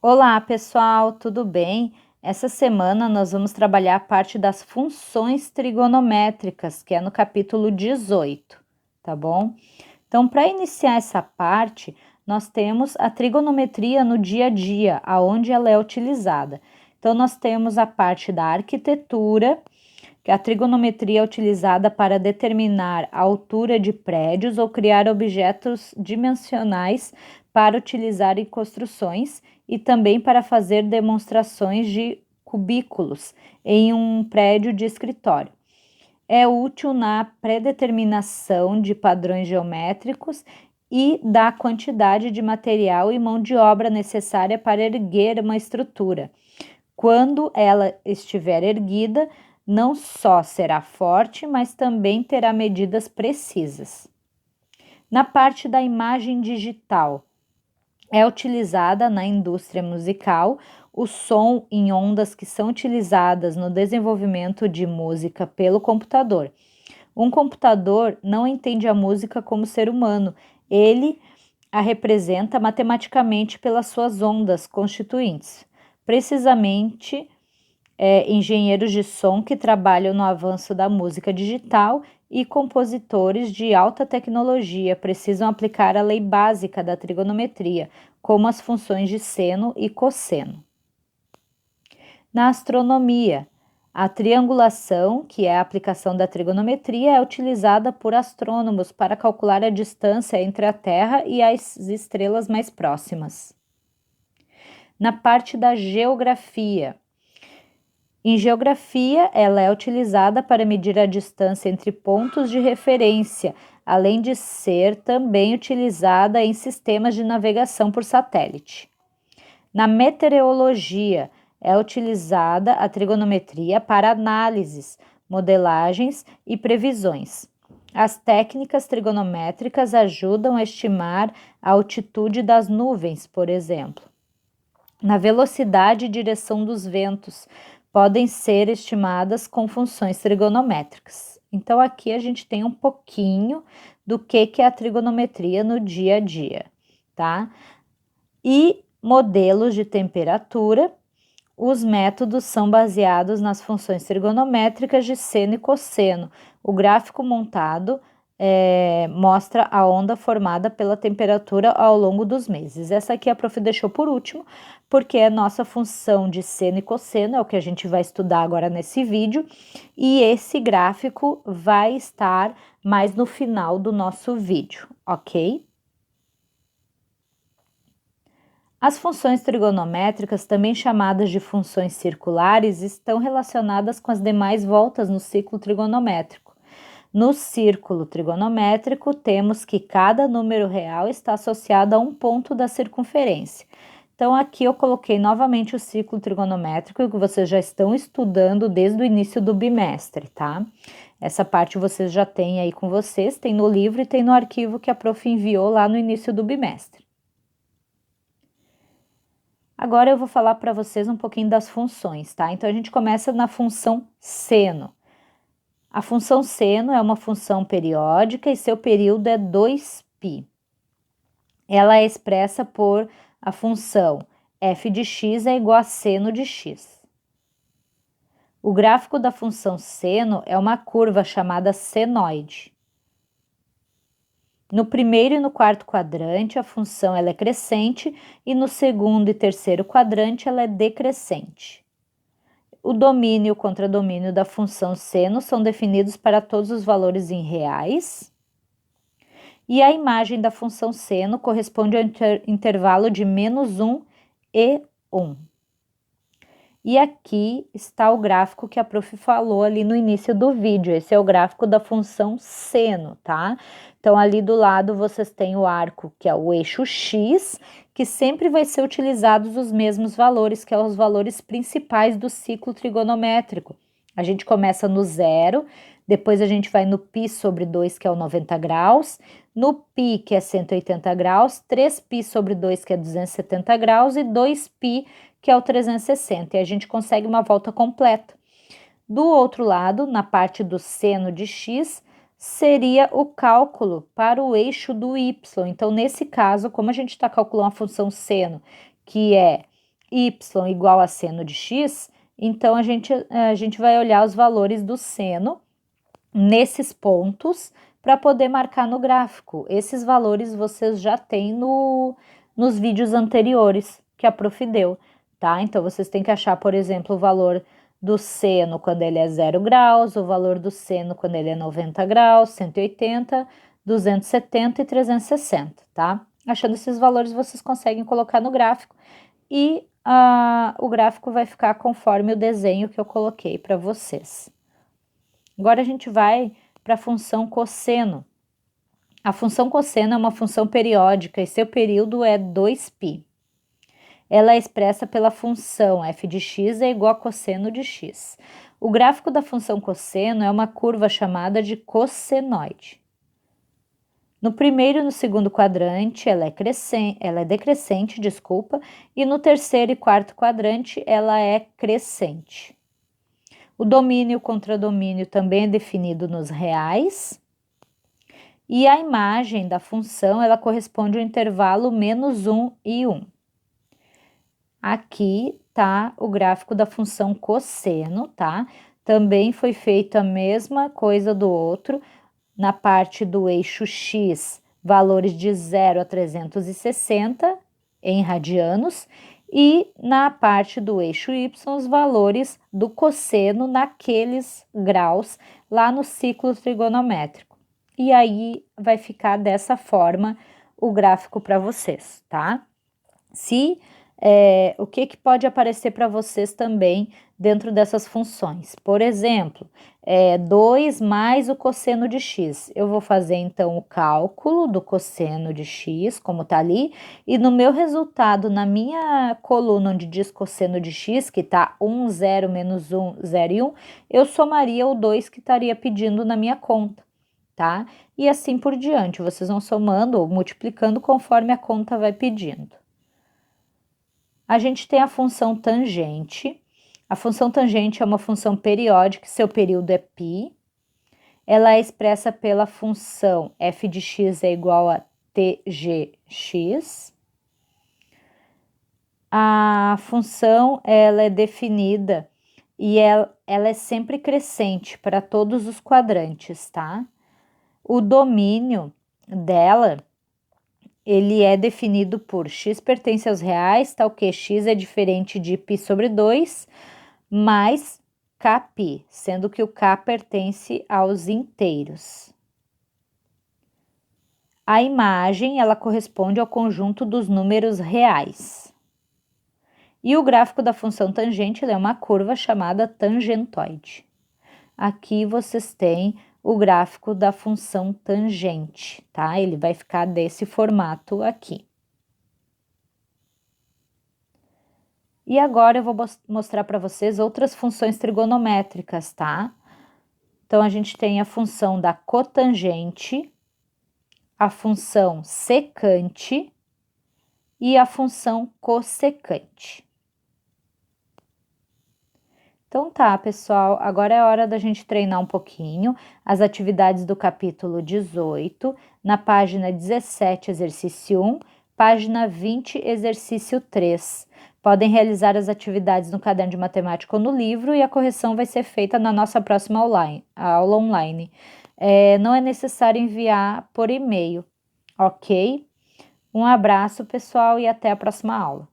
Olá, pessoal, tudo bem? Essa semana nós vamos trabalhar a parte das funções trigonométricas, que é no capítulo 18, tá bom? Então, para iniciar essa parte, nós temos a trigonometria no dia a dia, aonde ela é utilizada. Então, nós temos a parte da arquitetura, que a trigonometria é utilizada para determinar a altura de prédios ou criar objetos dimensionais para utilizar em construções e também para fazer demonstrações de cubículos em um prédio de escritório. É útil na predeterminação de padrões geométricos e da quantidade de material e mão de obra necessária para erguer uma estrutura. Quando ela estiver erguida, não só será forte, mas também terá medidas precisas. Na parte da imagem digital, é utilizada na indústria musical o som em ondas que são utilizadas no desenvolvimento de música pelo computador. Um computador não entende a música como ser humano, ele a representa matematicamente pelas suas ondas constituintes. Precisamente, engenheiros de som que trabalham no avanço da música digital e compositores de alta tecnologia precisam aplicar a lei básica da trigonometria, como as funções de seno e cosseno. Na astronomia, a triangulação, que é a aplicação da trigonometria, é utilizada por astrônomos para calcular a distância entre a Terra e as estrelas mais próximas. Na parte da geografia, em geografia, ela é utilizada para medir a distância entre pontos de referência, além de ser também utilizada em sistemas de navegação por satélite. Na meteorologia, é utilizada a trigonometria para análises, modelagens e previsões. As técnicas trigonométricas ajudam a estimar a altitude das nuvens, por exemplo. Na velocidade e direção dos ventos, podem ser estimadas com funções trigonométricas. Então, aqui a gente tem um pouquinho do que é a trigonometria no dia a dia, tá? E modelos de temperatura, os métodos são baseados nas funções trigonométricas de seno e cosseno. O gráfico montado mostra a onda formada pela temperatura ao longo dos meses. Essa aqui a prof deixou por último, porque é nossa função de seno e cosseno, é o que a gente vai estudar agora nesse vídeo, e esse gráfico vai estar mais no final do nosso vídeo, ok? As funções trigonométricas, também chamadas de funções circulares, estão relacionadas com as demais voltas no ciclo trigonométrico. No círculo trigonométrico, temos que cada número real está associado a um ponto da circunferência. Então, aqui eu coloquei novamente o ciclo trigonométrico, que vocês já estão estudando desde o início do bimestre, tá? Essa parte vocês já têm aí com vocês, tem no livro e tem no arquivo que a prof enviou lá no início do bimestre. Agora eu vou falar para vocês um pouquinho das funções, tá? Então, a gente começa na função seno. A função seno é uma função periódica e seu período é 2π. Ela é expressa por a função f de x é igual a seno de x. O gráfico da função seno é uma curva chamada senoide. No primeiro e no quarto quadrante, a função ela é crescente e no segundo e terceiro quadrante ela é decrescente. O domínio e o contradomínio da função seno são definidos para todos os valores em reais. E a imagem da função seno corresponde ao intervalo de -1 e 1. E aqui está o gráfico que a prof falou ali no início do vídeo. Esse é o gráfico da função seno, tá? Então, ali do lado vocês têm o arco, que é o eixo x, que sempre vai ser utilizados os mesmos valores, que são os valores principais do ciclo trigonométrico. A gente começa no zero, depois a gente vai no π sobre 2, que é o 90 graus, no π, que é 180 graus, 3π sobre 2, que é 270 graus, e 2π, que é o 360, e a gente consegue uma volta completa. Do outro lado, na parte do seno de x, seria o cálculo para o eixo do y. Então, nesse caso, como a gente está calculando a função seno, que é y igual a seno de x, então a gente vai olhar os valores do seno nesses pontos para poder marcar no gráfico. Esses valores vocês já têm nos vídeos anteriores que a prof deu, tá? Então, vocês têm que achar, por exemplo, o valor do seno quando ele é 0 graus, o valor do seno quando ele é 90 graus, 180, 270 e 360, tá? Achando esses valores, vocês conseguem colocar no gráfico e o gráfico vai ficar conforme o desenho que eu coloquei para vocês. Agora a gente vai para a função cosseno. A função cosseno é uma função periódica e seu período é 2π. Ela é expressa pela função f de x é igual a cosseno de x. O gráfico da função cosseno é uma curva chamada de cossenoide. No primeiro e no segundo quadrante, ela é decrescente, e no terceiro e quarto quadrante, ela é crescente. O domínio e o contradomínio também é definido nos reais. E a imagem da função, ela corresponde ao intervalo -1 e 1. Aqui tá o gráfico da função cosseno, tá? Também foi feito a mesma coisa do outro. Na parte do eixo x, valores de 0 a 360 em radianos, e na parte do eixo y, os valores do cosseno naqueles graus lá no ciclo trigonométrico. E aí vai ficar dessa forma o gráfico para vocês, tá? O que pode aparecer para vocês também dentro dessas funções? Por exemplo, 2 mais o cosseno de x. Eu vou fazer, então, o cálculo do cosseno de x, como tá ali, e no meu resultado, na minha coluna onde diz cosseno de x, que tá 1, 0, menos 1, 0 e 1, eu somaria o 2 que estaria pedindo na minha conta, tá? E assim por diante, vocês vão somando ou multiplicando conforme a conta vai pedindo. A gente tem a função tangente. A função tangente é uma função periódica, seu período é π. Ela é expressa pela função f de x é igual a tgx. A função ela é definida e ela é sempre crescente para todos os quadrantes, tá? O domínio dela ele é definido por x pertence aos reais, tal que x é diferente de π sobre 2, mais kπ, sendo que o k pertence aos inteiros. A imagem, ela corresponde ao conjunto dos números reais. E o gráfico da função tangente é uma curva chamada tangentoide. Aqui vocês têm o gráfico da função tangente, tá? Ele vai ficar desse formato aqui. E agora eu vou mostrar para vocês outras funções trigonométricas, tá? Então, a gente tem a função da cotangente, a função secante e a função cossecante. Então tá, pessoal, agora é hora da gente treinar um pouquinho as atividades do capítulo 18, na página 17, exercício 1, página 20, exercício 3. Podem realizar as atividades no caderno de matemática ou no livro e a correção vai ser feita na nossa próxima aula online. Não é necessário enviar por e-mail, ok? Um abraço, pessoal, e até a próxima aula.